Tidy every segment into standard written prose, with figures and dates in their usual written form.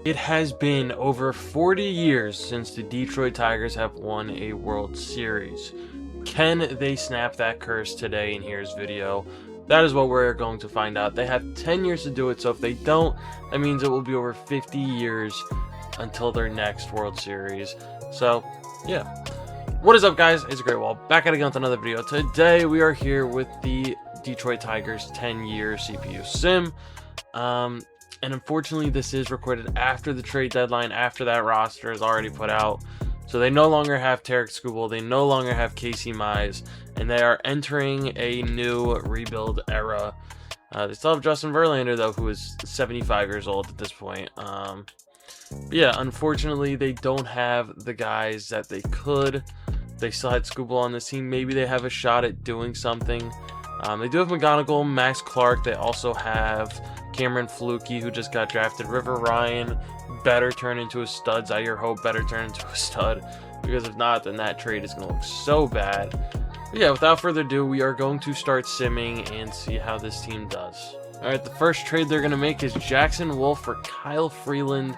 It has been over 40 years since the Detroit Tigers have won a World Series. Can they snap that curse today in here's video? That is what we're going to find out. They have 10 years to do it, so if they don't, that means it will be over 50 years until their next World Series. So, yeah. What is up, guys? It's TheGreatWall, back at it again with another video. Today, we are here with the Detroit Tigers 10-year CPU sim. And unfortunately, this is recorded after the trade deadline, after that roster is already put out. So they no longer have Tarek Skubal, they no longer have Casey Mize, and they are entering a new rebuild era. They still have Justin Verlander, though, who is 75 years old at this point. But yeah, unfortunately, they don't have the guys that they could. They still had Skubal on this team. Maybe they have a shot at doing something. They do have McGonigal, Max Clark. They also have Cameron Flukie, who just got drafted. River Ryan better turn into a stud. Zaire Hope better turn into a stud, because if not, then that trade is going to look so bad. But yeah, without further ado, we are going to start simming and see how this team does. Alright, the first trade they're going to make is Jackson Wolf for Kyle Freeland.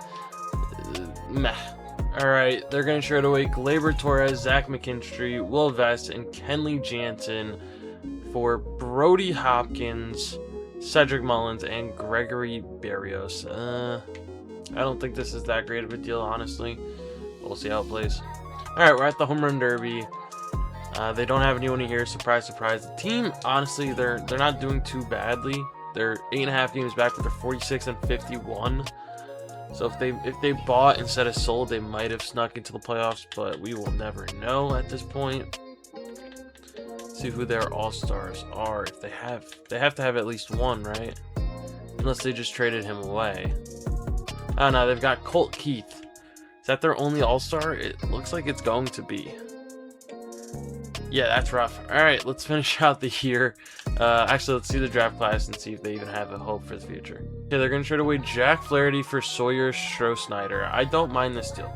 Meh. Alright, they're going to trade away Gleyber Torres, Zach McKinstry, Will Vest, and Kenley Jansen for Brody Hopkins, Cedric Mullins, and Gregory Berrios. I don't think this is that great of a deal, honestly. We'll see how it plays. Alright, we're at the Home Run Derby. They don't have anyone here. Surprise, surprise. The team, honestly, they're not doing too badly. They're 8.5 games back, but they're 46 and 51. So if they bought instead of sold, they might have snuck into the playoffs, but we will never know at this point. See who their all-stars are. If they have to have at least one, right? Unless they just traded him away. Oh no, they've got Colt Keith. Is that their only all-star? It looks like it's going to be. Yeah, that's rough. Alright, let's finish out the year. Actually, let's see the draft class and see if they even have a hope for the future. Okay, they're going to trade away Jack Flaherty for Sawyer Strosnider. I don't mind this deal.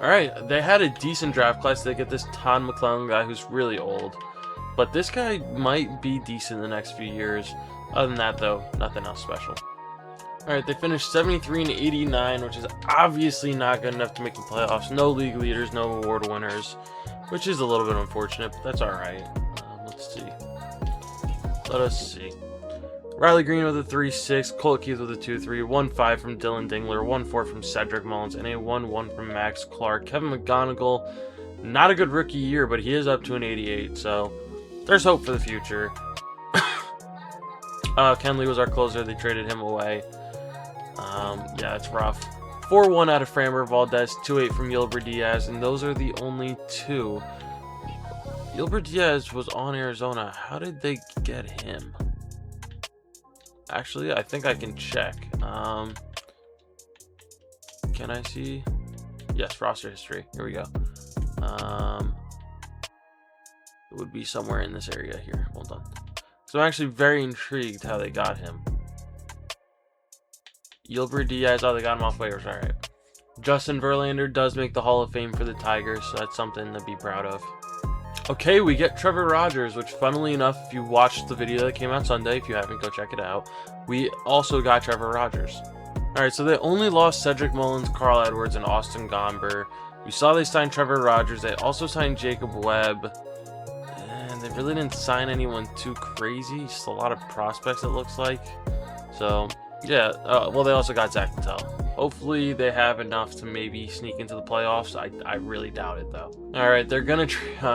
Alright, they had a decent draft class. They get this Todd McClellan guy who's really old. But this guy might be decent in the next few years. Other than that, though, nothing else special. Alright, they finished 73 and 89, which is obviously not good enough to make the playoffs. No league leaders, no award winners, which is a little bit unfortunate, but that's alright. Let's see. Let us see. Riley Green with a 3-6, Colt Keith with a 2-3, 1-5 from Dylan Dingler, 1-4 from Cedric Mullins, and a 1-1 from Max Clark. Kevin McGonigal, not a good rookie year, but he is up to an 88, so there's hope for the future. Kenley was our closer. They traded him away. Yeah, it's rough. 4-1 out of Framber Valdez, 2-8 from Yilber Diaz, and those are the only two. Yilber Diaz was on Arizona. How did they get him? Actually, I think I can check. Can I see? Yes, roster history. Here we go. It would be somewhere in this area here. Hold on. So I'm actually very intrigued how they got him. Yilber Diaz, oh, they got him off waivers. Alright. Justin Verlander does make the Hall of Fame for the Tigers, so that's something to be proud of. Okay, we get Trevor Rogers, which, funnily enough, if you watched the video that came out Sunday, if you haven't, go check it out. We also got Trevor Rogers. Alright, so they only lost Cedric Mullins, Carl Edwards, and Austin Gomber. We saw they signed Trevor Rogers. They also signed Jacob Webb. And they really didn't sign anyone too crazy. Just a lot of prospects, it looks like. So, yeah. Well, they also got Zach Patel. Hopefully, they have enough to maybe sneak into the playoffs. I really doubt it, though. All right, they're gonna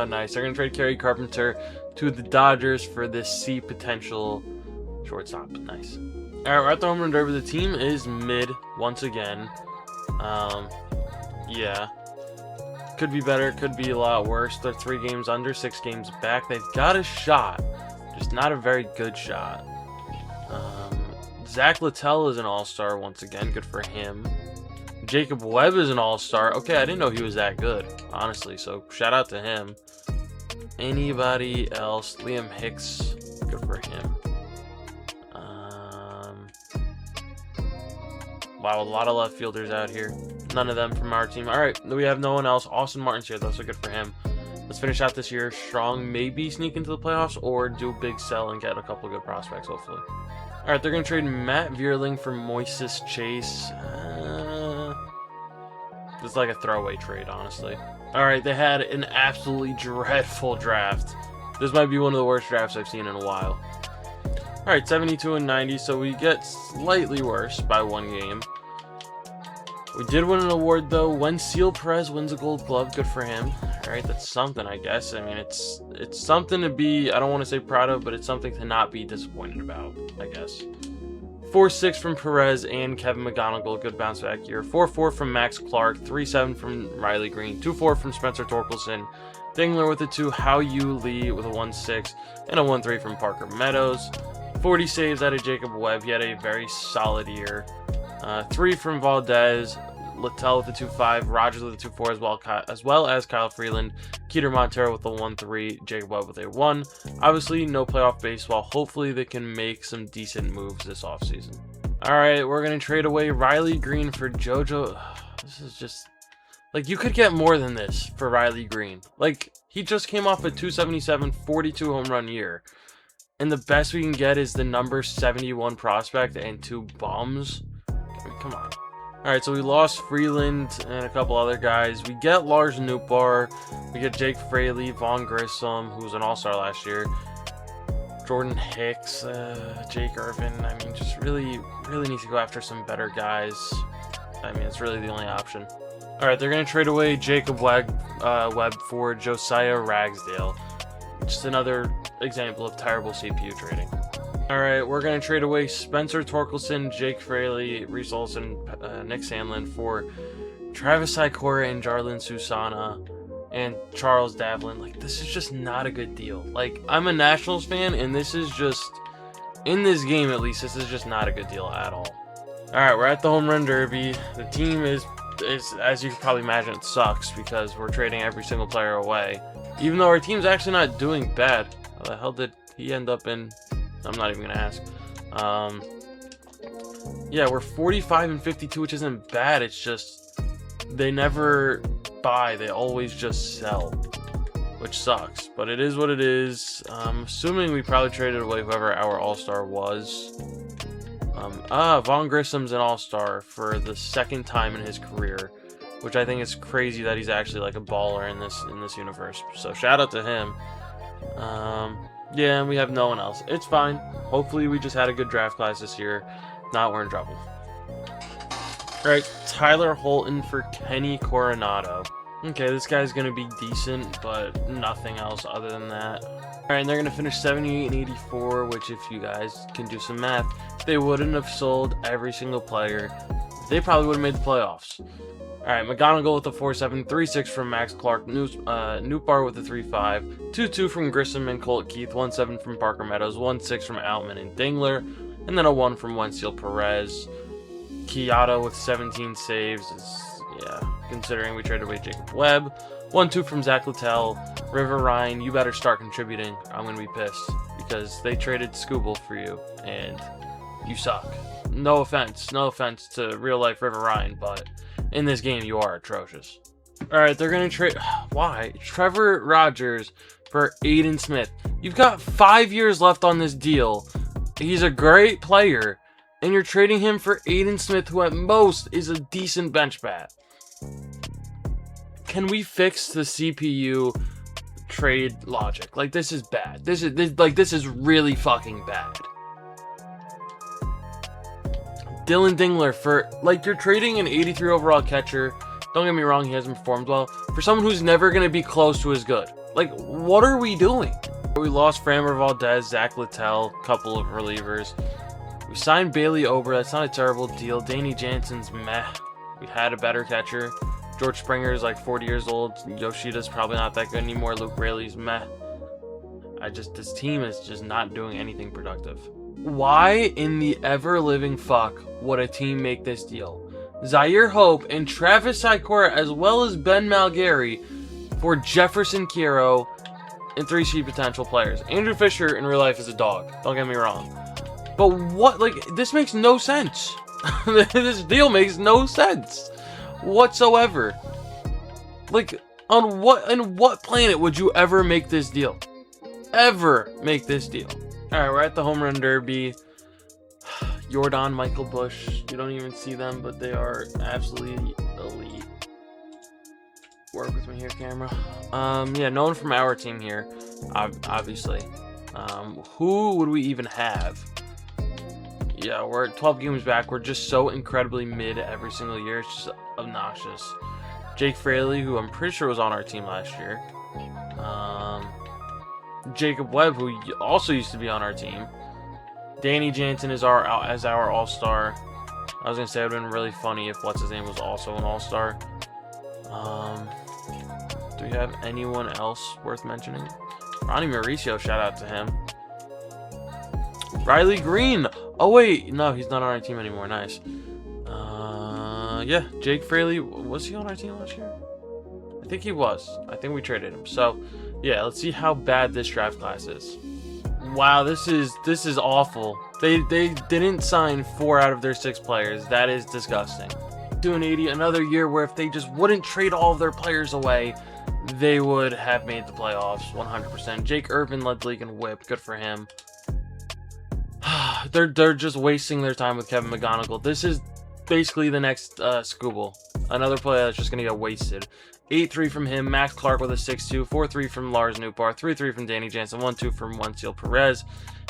nice. They're gonna trade Kerry Carpenter to the Dodgers for this C potential shortstop. Nice. All right, we're at the Home Run Derby. The team is mid once again. Yeah. Could be better. Could be a lot worse. They're 3 games under, 6 games back. They've got a shot, just not a very good shot. Zach Littell is an all-star once again. Good for him. Jacob Webb is an all-star. Okay, I didn't know he was that good, honestly. So shout out to him. Anybody else? Liam Hicks. Good for him. Wow, a lot of left fielders out here. None of them from our team. All right, we have no one else. Austin Martin's here, though, so good for him. Let's finish out this year strong. Maybe sneak into the playoffs or do a big sell and get a couple of good prospects, hopefully. All right, they're going to trade Matt Vierling for Moises Chase. It's like a throwaway trade, honestly. Alright, they had an absolutely dreadful draft. This might be one of the worst drafts I've seen in a while. Alright, 72 and 90, so we get slightly worse by 1 game. We did win an award, though. Wenceel Perez wins a Gold Glove. Good for him. Alright, that's something, I guess. I mean, it's something to be, I don't want to say proud of, but it's something to not be disappointed about, I guess. 4-6 from Perez and Kevin McGonigal. Good bounce back year. 4-4 from Max Clark. 3-7 from Riley Green. 2-4 from Spencer Torkelson. Dingler with a 2. Hao Yu Lee with a 1-6. And a 1-3 from Parker Meadows. 40 saves out of Jacob Webb. He had a very solid year. 3 from Valdez. Littell with the 2-5, Rogers with the 2-4 as well as Kyle Freeland, Keter Montero with the 1-3, Jacob Webb with a 1. Obviously, no playoff baseball. Hopefully, they can make some decent moves this offseason. All right, we're going to trade away Riley Green for JoJo. This is just... like, you could get more than this for Riley Green. Like, he just came off a 277, 42 home run year. And the best we can get is the number 71 prospect and 2 bums. I mean, come on. Alright, so we lost Freeland and a couple other guys. We get Lars Nootbaar. We get Jake Fraley, Vaughn Grissom, who was an all-star last year. Jordan Hicks, Jake Irvin. I mean, just really need to go after some better guys. I mean, it's really the only option. Alright, they're going to trade away Jacob Webb for Josiah Ragsdale. Just another example of terrible CPU trading. Alright, we're going to trade away Spencer Torkelson, Jake Fraley, Reese Olson, Nick Sandlin for Travis Sikora and Jarlin Susana and Charles Davlin. Like, this is just not a good deal. Like, I'm a Nationals fan, and this is just, in this game at least, this is just not a good deal at all. Alright, we're at the Home Run Derby. The team is, as you can probably imagine, it sucks because we're trading every single player away. Even though our team's actually not doing bad. How the hell did he end up in... I'm not even gonna ask. Yeah, we're 45 and 52, which isn't bad. It's just they never buy; they always just sell, which sucks. But it is what it is. Assuming we probably traded away whoever our all-star was. Vaughn Grissom's an all-star for the 2nd time in his career, which I think is crazy that he's actually like a baller in this universe. So shout out to him. Yeah, and we have no one else. It's fine. Hopefully we just had a good draft class this year. If not, we're in trouble. Alright, Tyler Holton for Kenny Coronado. Okay, this guy's going to be decent, but nothing else other than that. Alright, and they're going to finish 78 and 84, which if you guys can do some math, if they wouldn't have sold every single player, they probably would have made the playoffs. Alright, McGonigal with a 4-7, 3-6 from Max Clark, Nootbaar with a 3-5, 2-2 from Grissom and Colt Keith, 1-7 from Parker Meadows, 1-6 from Outman and Dingler, and then a 1 from Wenceel Perez. Quijada with 17 saves yeah, considering we traded away Jacob Webb. 1-2 from Zach Littell. River Ryan, you better start contributing. I'm going to be pissed because they traded Scooble for you, and you suck. No offense to real-life River Ryan, but... in this game, you are atrocious. Alright, they're going to trade... why? Trevor Rogers for Aiden Smith. You've got 5 years left on this deal. He's a great player. And you're trading him for Aiden Smith, who at most is a decent bench bat. Can we fix the CPU trade logic? Like, this is bad. This is really fucking bad. Dylan Dingler for, like, you're trading an 83 overall catcher. Don't get me wrong, he hasn't performed well. For someone who's never going to be close to as good. Like, what are we doing? We lost Framber Valdez, Zach Littell, couple of relievers. We signed Bailey Ober. That's not a terrible deal. Danny Jansen's meh. We had a better catcher. George Springer's like 40 years old. Yoshida's probably not that good anymore. Luke Raley's meh. This team is just not doing anything productive. Why in the ever-living fuck would a team make this deal? Zaire Hope and Travis Sikora, as well as Ben Malgary, for Jefferson Quiero and 3 cheap potential players. Andrew Fisher in real life is a dog. Don't get me wrong. But what, like, this makes no sense. This deal makes no sense whatsoever. Like, in what planet would you ever make this deal? Ever make this deal? Alright, we're at the Home Run Derby. Jordan, Michael Bush. You don't even see them, but they are absolutely elite. Work with me here, camera. Yeah, no one from our team here, obviously. Who would we even have? Yeah, we're 12 games back. We're just so incredibly mid every single year. It's just obnoxious. Jake Fraley, who I'm pretty sure was on our team last year. Jacob Webb, who also used to be on our team. Danny Jansen is our all-star. I was gonna say it would have been really funny if what's his name was also an all-star. Do we have anyone else worth mentioning? Ronnie Mauricio, shout out to him. Riley Green. Oh wait, no, he's not on our team anymore. Nice. Yeah, Jake Fraley. Was he on our team last year? I think he was. I think we traded him. So, yeah, let's see how bad this draft class is. Wow, this is awful. They didn't sign 4 out of their 6 players. That is disgusting. 280, another year where if they just wouldn't trade all of their players away, they would have made the playoffs 100%. Jake Irvin led the league in whip. Good for him. They're just wasting their time with Kevin McGonigal. This is basically the next Scooble. Another player that's just going to get wasted. 8-3 from him. Max Clark with a 6-2. 4-3 from Lars Newbar. 3-3 from Danny Jansen. 1-2 from Juancio Perez.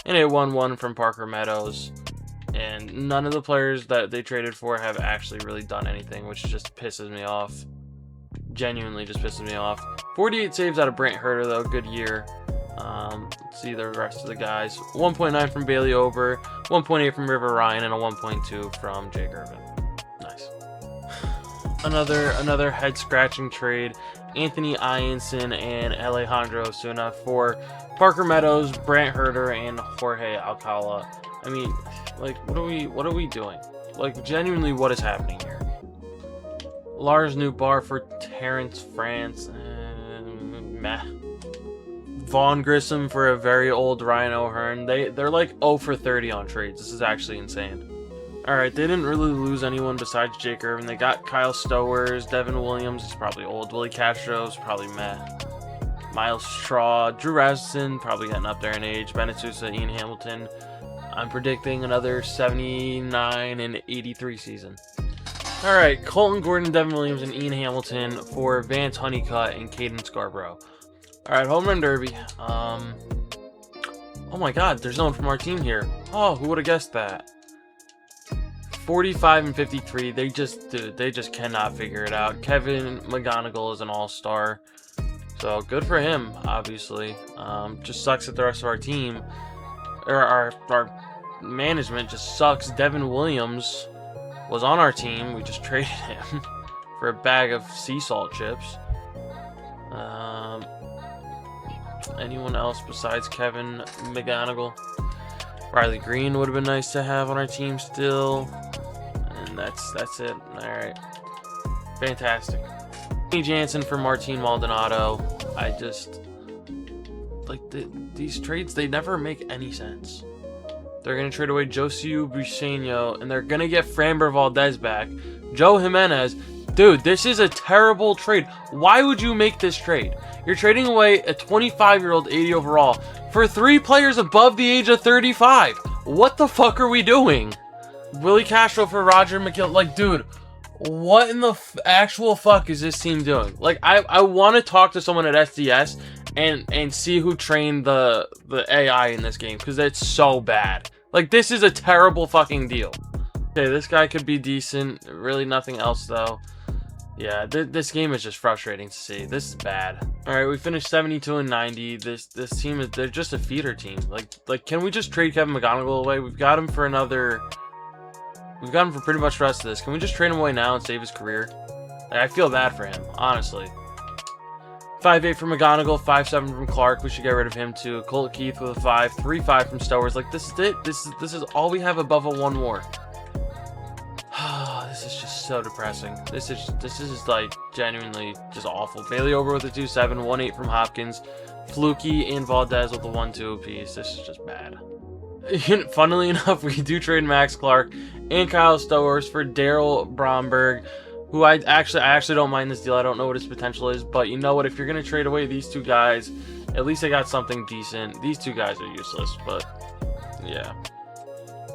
And a 1-1 from Parker Meadows. And none of the players that they traded for have actually really done anything, which just pisses me off. Genuinely just pisses me off. 48 saves out of Brant Herter, though. Good year. Let's see the rest of the guys. 1.9 from Bailey Ober, 1.8 from River Ryan, and a 1.2 from Jake Irvin. Nice. Another head-scratching trade. Anthony Ianson and Alejandro Osuna for Parker Meadows, Brant Herter, and Jorge Alcala. I mean, like, what are we doing? Like, genuinely, what is happening here? Lars Newbar for Terrence France. Meh. Vaughn Grissom for a very old Ryan O'Hearn. They're like 0 for 30 on trades. This is actually insane. Alright, they didn't really lose anyone besides Jake Irvin. They got Kyle Stowers, Devin Williams, he's probably old. Willie Castro's probably meh. Miles Straw, Drew Rasmussen, probably getting up there in age. Bennett Sousa, Ian Hamilton. I'm predicting another 79 and 83 season. Alright, Colton Gordon, Devin Williams, and Ian Hamilton for Vance Honeycutt and Caden Scarborough. Alright, home run derby. Oh my god, there's no one from our team here. Oh, who would have guessed that? 45 and 53. They just cannot figure it out. Kevin McGonigal is an all-star. So good for him, obviously. Just sucks that the rest of our team, or our management just sucks. Devin Williams was on our team. We just traded him for a bag of sea salt chips. Anyone else besides Kevin McGonigal? Riley Green would have been nice to have on our team still. And that's it. Alright. Fantastic. Danny Jansen for Martin Maldonado. I just... like, these trades, they never make any sense. They're going to trade away Josiu Briseño, and they're going to get Framber Valdez back. Joe Jimenez. Dude, this is a terrible trade. Why would you make this trade? You're trading away a 25-year-old 80 overall for 3 players above the age of 35. What the fuck are we doing? Willie Castro for Roger McGill. Like, dude, what in the actual fuck is this team doing? Like, I want to talk to someone at SDS and see who trained the AI in this game, because it's so bad. Like, this is a terrible fucking deal. Okay, this guy could be decent. Really nothing else, though. Yeah, this game is just frustrating to see. This is bad. All right, we finished 72 and 90. This team is, they're just a feeder team. Like, can we just trade Kevin McGonigal away? We've got him for pretty much the rest of this. Can we just trade him away now and save his career? Like, I feel bad for him, honestly. 5-8 from McGonigal, 5-7 from Clark. We should get rid of him too. Colt Keith with a 5, 3-5 from Stowers. Like, this is it. This is all we have above a 1 more. This is just so depressing. This is like genuinely just awful. Bailey Ober with a 2-7, 1-8 from Hopkins. Fluky and Valdez with a 1-2 apiece. This is just bad. Funnily enough, we do trade Max Clark and Kyle Stowers for Daryl Bromberg, who I actually don't mind this deal. I don't know what his potential is, but you know what? If you're gonna trade away these 2 guys, at least I got something decent. These 2 guys are useless, but yeah.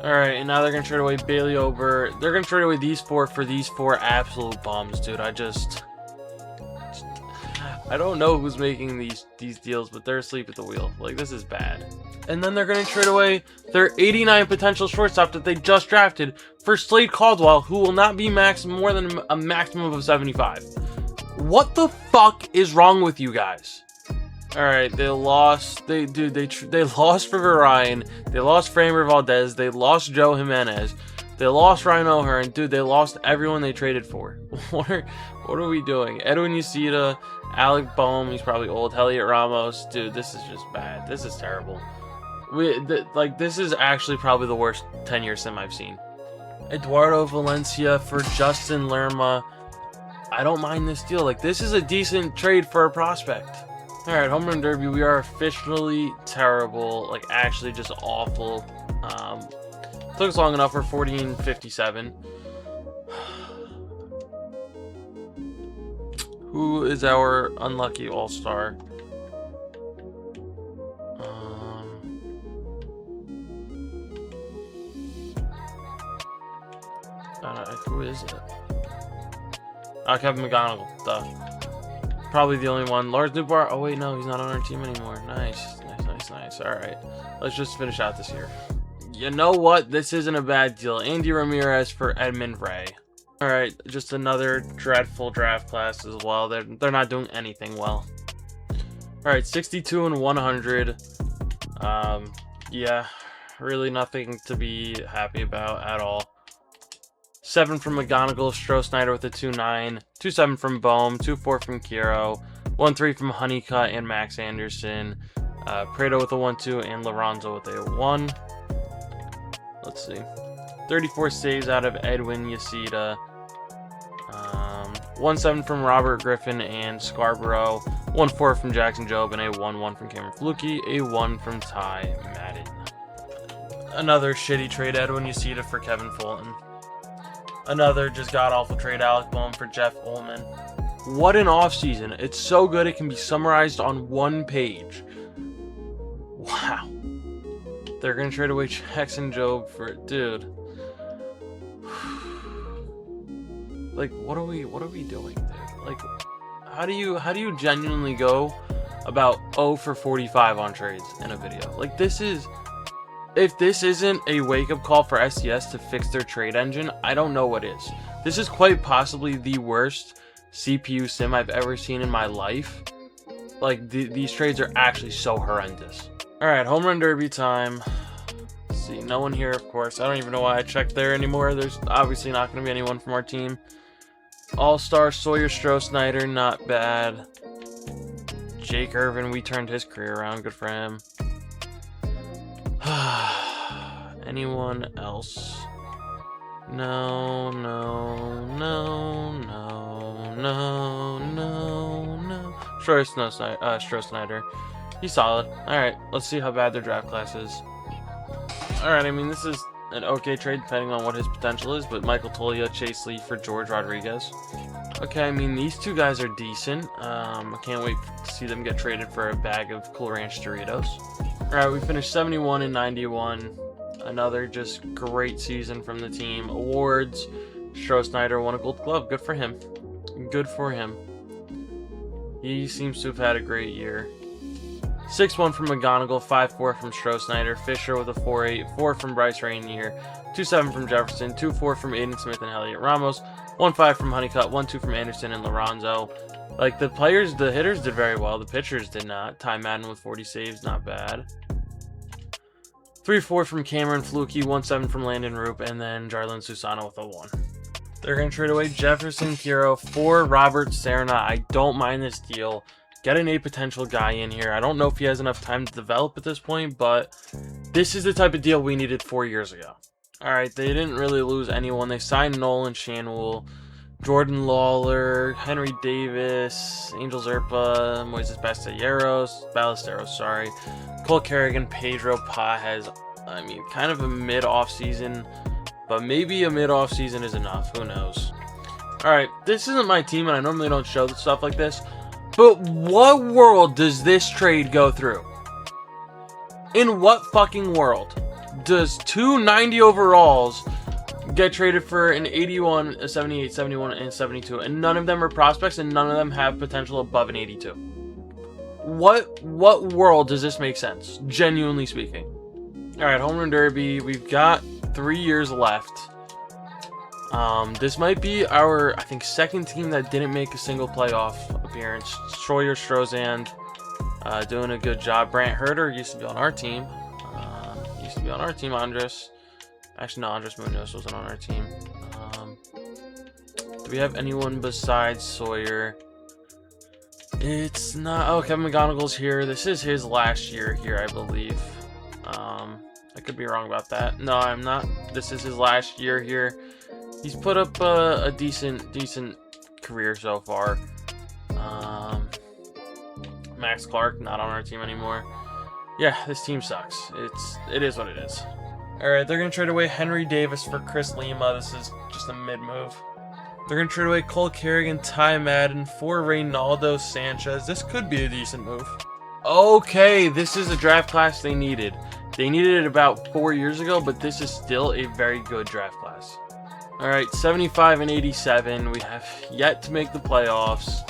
Alright, and now they're going to trade away Bailey Ober. They're going to trade away these 4 for these 4 absolute bums, dude. I don't know who's making these deals, but they're asleep at the wheel. Like, this is bad. And then they're going to trade away their 89 potential shortstop that they just drafted for Slade Caldwell, who will not be more than a maximum of 75. What the fuck is wrong with you guys? All right, they lost. They lost for Ryan. They lost Framber Valdez. They lost Joe Jimenez. They lost Ryan O'Hearn. Dude, they lost everyone they traded for. What are we doing? Edwin Yacida, Alec Boehm. He's probably old. Heliot Ramos. Dude, this is just bad. This is terrible. This is actually probably the worst 10-year sim I've seen. Eduardo Valencia for Justin Lerma. I don't mind this deal. Like, this is a decent trade for a prospect. All right, home run derby. We are officially terrible. Like, actually just awful. Took us long enough. We're 40-57. Who is our unlucky all-star? Who is it? Kevin McGonigal. Duh. Probably the only one. Lars Newbar. Oh wait, no, he's not on our team anymore. Nice. All right, let's just finish out this year. You know what? This isn't a bad deal. Andy Ramirez for Edmund Ray. All right, just another dreadful draft class as well. They're not doing anything well. All right, 62 and 100. Yeah, really nothing to be happy about at all. 7 from McGonigal, Stroh-Snyder with a 2.9, 2.7 from Boehm, 2.4 from Kiro, 1.3 from Honeycutt and Max Anderson, Prado with a 1.2, and Lorenzo with a 1. Let's see. 34 saves out of Edwin Yacida. 1.7 from Robert Griffin and Scarborough, 1.4 from Jackson Jobe, and a 1.1 from Cameron Flukie, a 1 from Ty Madden. Another shitty trade, Edwin Yacida for Kevin Fulton. Another just god-awful trade, Alec Boehm for Jeff Ullman. What an offseason. It's so good it can be summarized on one page. Wow. They're going to trade away Jackson Jobe for... Dude. Like, what are we doing, dude? Like, how do you genuinely go about 0 for 45 on trades in a video? Like, this is... If this isn't a wake-up call for SCS to fix their trade engine, I don't know what is. This is quite possibly the worst CPU sim I've ever seen in my life. Like, these trades are actually so horrendous. Alright, home run derby time. Let's see, no one here, of course. I don't even know why I checked there anymore. There's obviously not going to be anyone from our team. All-star Sawyer Stroh-Snyder, not bad. Jake Irvin, we turned his career around. Good for him. Anyone else? No. Stroh-Snyder. He's solid. Alright, let's see how bad their draft class is. Alright, I mean, this is an okay trade depending on what his potential is, but Michael Toglia, Chase Lee for George Rodriguez. Okay, I mean, these two guys are decent. I can't wait to see them get traded for a bag of Cool Ranch Doritos. Alright, we finished 71 and 91. Another just great season from the team. Awards. Stroh-Snyder won a Gold Glove. Good for him. Good for him. He seems to have had a great year. 6-1 from McGonigal, 5-4 from Stroh-Snyder. Fisher with a 4.8, 4 from Bryce Rainier, 2.7 from Jefferson, 2.4 from Aiden Smith and Heliot Ramos, 1.5 from Honeycutt, 1.2 from Anderson and Lorenzo. Like, the hitters did very well. The pitchers did not. Ty Madden with 40 saves, not bad. 3-4 from Cameron Flukie, 1.7 from Landon Roop, and then Jarlin Susana with a 1. They're going to trade away Jefferson Kiro for Robert Serna. I don't mind this deal. Get an A potential guy in here. I don't know if he has enough time to develop at this point, but this is the type of deal we needed 4 years ago. All right, they didn't really lose anyone. They signed Nolan Shanwell, Jordan Lawler, Henry Davis, Angel Zerpa, Moises Ballesteros, Cole Kerrigan, Pedro Pajes. I mean, kind of a mid-off season, but maybe a mid-off season is enough. Who knows? All right, this isn't my team, and I normally don't show stuff like this, but what world does this trade go through? In what fucking world does 290 overalls get traded for an 81, a 78, 71, and 72, and none of them are prospects, and none of them have potential above an 82. What world does this make sense? Genuinely speaking. All right, home run derby. We've got 3 years left. This might be our, I think, second team that didn't make a single playoff appearance. Troyer Strozand doing a good job. Brant Herter used to be on our team. Andres. Actually, no, Andres Munoz wasn't on our team. Do we have anyone besides Sawyer? It's not. Oh, Kevin McGonagall's here. This is his last year here, I believe. I could be wrong about that. No, I'm not. This is his last year here. He's put up a decent career so far. Max Clark not on our team anymore. Yeah, this team sucks. It is what it is. All right, they're gonna trade away Henry Davis for Chris Lima. This is just a mid move. They're gonna trade away Cole Kerrigan, Ty Madden for Reynaldo Sanchez. This could be a decent move. Okay, this is a draft class they needed. They needed it about 4 years ago, but this is still a very good draft class. All right, 75 and 87. We have yet to make the playoffs.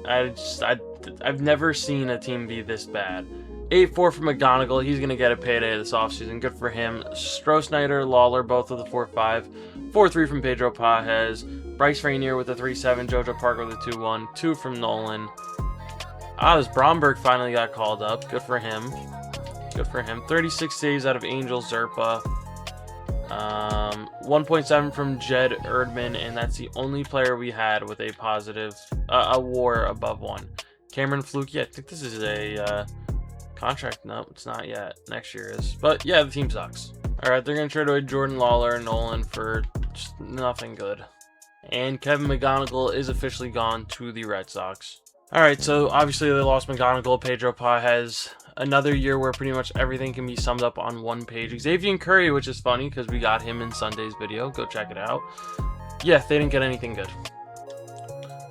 I've never seen a team be this bad. 8-4 from McGonagall. He's going to get a payday this offseason. Good for him. Stroh-Snyder, Lawler, both with a 4-5. 4-3 from Pedro Pajes. Bryce Rainier with a 3-7. JoJo Parker with a 2-1. 2 from Nolan. This Bromberg finally got called up. Good for him. 36 saves out of Angel Zerpa. 1.7 from Jed Erdman, and that's the only player we had with a positive, a WAR above 1. Cameron Fluke, I think this is a contract. No, it's not yet. Next year is. But yeah, the team sucks. All right, they're going to trade away Jordan Lawler and Nolan for just nothing good. And Kevin McGonagall is officially gone to the Red Sox. All right, so obviously they lost McGonagall. Pedro Pajes. Another year where pretty much everything can be summed up on one page. Xavier Curry, which is funny because we got him in Sunday's video. Go check it out. Yeah, they didn't get anything good.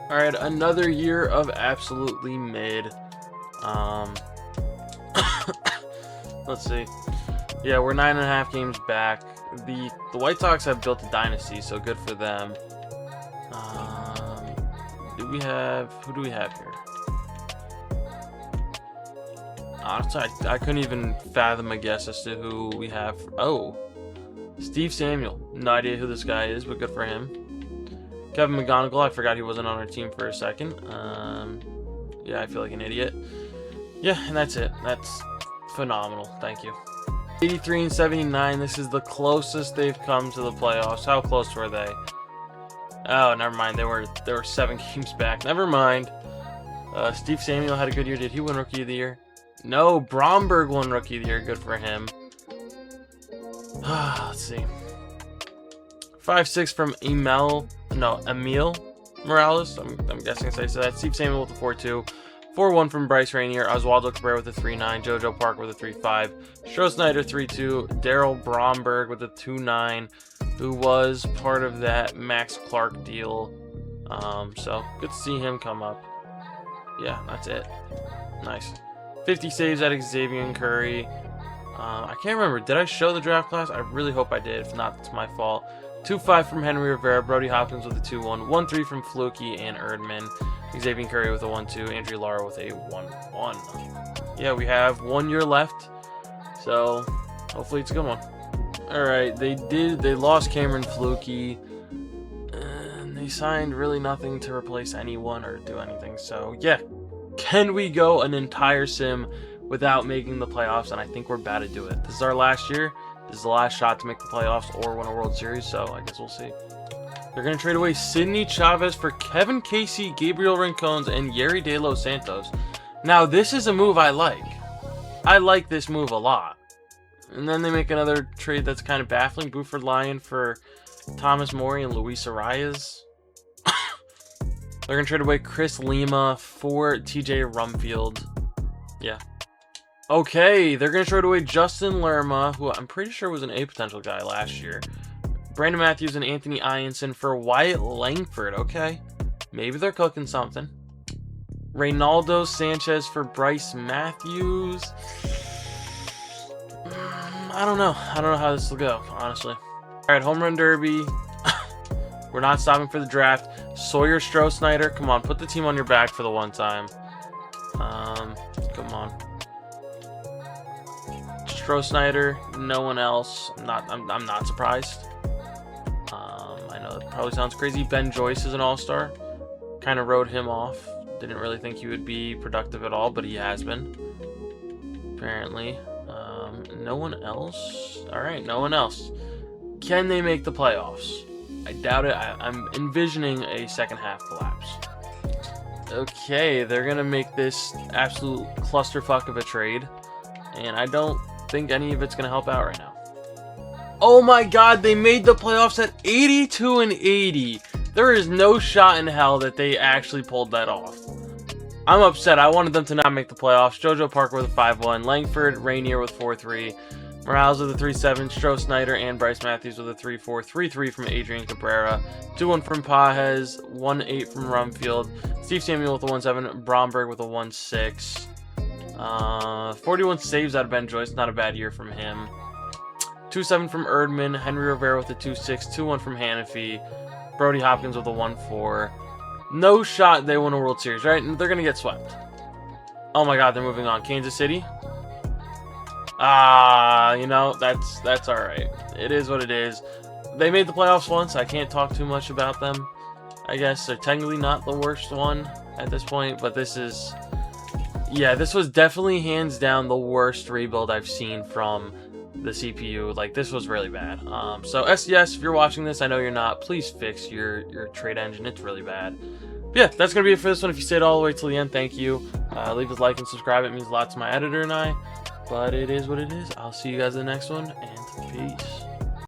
All right, another year of absolutely mid. Let's see. Yeah, we're 9.5 games back. The White Sox have built a dynasty, so good for them. Who do we have here? Honestly, I couldn't even fathom a guess as to who we have. Oh, Steve Samuel. No idea who this guy is, but good for him. Kevin McGonagall. I forgot he wasn't on our team for a second. Yeah, I feel like an idiot. Yeah, and that's it. That's phenomenal. Thank you. 83 and 79. This is the closest they've come to the playoffs. How close were they? Oh, never mind. They were 7 games back. Never mind. Steve Samuel had a good year. Did he win Rookie of the Year? No, Bromberg won Rookie of the Year. Good for him. Let's see. 5-6 from Emil Morales. I'm guessing I say that. Steve Samuel with a 4-2. 4-1 from Bryce Rainier. Oswaldo Cabrera with a 3-9. JoJo Parker with a 3-5. Stroh-Snyder 3-2. Daryl Bromberg with a 2-9, who was part of that Max Clark deal. So good to see him come up. Yeah, that's it. Nice. 50 saves out of Xavier Curry. I can't remember. Did I show the draft class? I really hope I did. If not, it's my fault. 2-5 from Henry Rivera. Brody Hopkins with a 2-1. 1-3 from Flukie and Erdman. Xavier Curry with a 1-2. Andrew Lara with a 1-1. Yeah, we have 1 year left. So hopefully it's a good one. Alright, they lost Cameron Flukie. And they signed really nothing to replace anyone or do anything. So yeah. Can we go an entire sim without making the playoffs? And I think we're about to do it. This is our last year. This is the last shot to make the playoffs or win a World Series, so I guess we'll see. They're going to trade away Sidney Chavez for Kevin Casey, Gabriel Rincones, and Yeri De Los Santos. Now, this is a move I like. I like this move a lot. And then they make another trade that's kind of baffling. Buford Lyon for Thomas Morey and Luis Arias. They're going to trade away Chris Lima for TJ Rumfield. Yeah. Okay, they're going to trade away Justin Lerma, who I'm pretty sure was an A potential guy last year. Brandon Matthews and Anthony Ianson for Wyatt Langford. Okay, maybe they're cooking something. Reynaldo Sanchez for Bryce Matthews. I don't know how this will go, honestly. All Alright, Home Run Derby. We're not stopping for the draft. Sawyer Stroh-Snyder. Come on, put the team on your back for the one time. Come on. Stroh-Snyder, no one else. I'm not surprised. I know it probably sounds crazy. Ben Joyce is an all-star. Kind of wrote him off. Didn't really think he would be productive at all, but he has been. Apparently. No one else? Alright, no one else. Can they make the playoffs? I doubt it. I'm envisioning a second half collapse. Okay, they're going to make this absolute clusterfuck of a trade. And I don't think any of it's going to help out right now. Oh my god, they made the playoffs at 82-80. There is no shot in hell that they actually pulled that off. I'm upset. I wanted them to not make the playoffs. JoJo Parker with a 5-1. Langford Rainier with 4-3. Morales with a 3-7. Stroh-Snyder and Bryce Matthews with a 3-4. 3-3 from Adrian Cabrera. 2-1 from Pajes. 1-8 from Rumfield. Steve Samuel with a 1-7. Bromberg with a 1-6. 41 saves out of Ben Joyce. Not a bad year from him. 2-7 from Erdman. Henry Rivera with a 2-6. 2-1 from Hannafy. Brody Hopkins with a 1-4. No shot they win a World Series, right? They're going to get swept. Oh my god, they're moving on. Kansas City? You know, that's alright. It is what it is. They made the playoffs once. I can't talk too much about them. I guess they're technically not the worst one at this point, but this is... Yeah, this was definitely hands down the worst rebuild I've seen from the CPU. Like, this was really bad. So SDS, if you're watching this, I know you're not, please fix your trade engine. It's really bad. But yeah, that's gonna be it for this one. If you stayed all the way till the end, thank you. Leave a like and subscribe. It means a lot to my editor and I, but it is what it is. I'll see you guys in the next one, and peace.